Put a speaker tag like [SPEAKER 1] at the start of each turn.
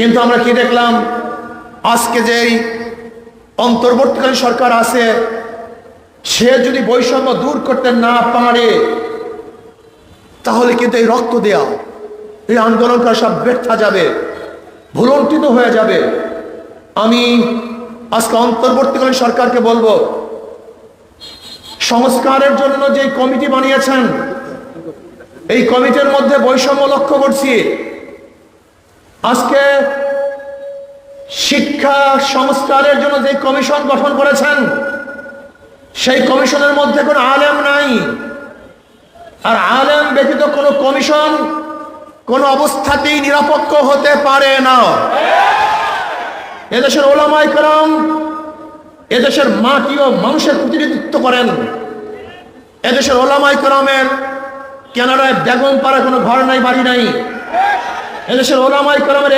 [SPEAKER 1] কিন্তু আমরা কি দেখলাম, আজকে যেই অন্তর্বর্তীকালীন সরকার আছে, সে যদি বৈষম্য দূর করতে না পারে, তাহলে কিন্তু এই রক্ত দেয়া, এই আন্দোলন করা সব ব্যর্থ যাবে, ভুলণ্ঠিত হয়ে যাবে। আমি আজকে অন্তর্বর্তীকালীন সরকারকে বলবো, সংস্কারের জন্য যে কমিটি বানিয়েছেন, এই কমিটির মধ্যে বৈষম্য লক্ষ্য করছি। আজকে শিক্ষা সংস্কারের জন্য যে কমিশন গঠন করেছেন, সেই কমিশনের মধ্যে কোনো আলেম নাই। আর আলেম ব্যতীত কোনো কমিশন কোনো অবস্থাতেই নিরপেক্ষ হতে পারে না। এদেশের ওলামায়ে কেরাম এদেশের মাটি ও মানুষের প্রতিনিধিত্ব করেন। এদেশের ওলামায়ে কেরামের কানাডায় বেগম পাড়া কোনো ঘর নাই, বাড়ি নাই। এদেশের ওলামায়ে কেরামের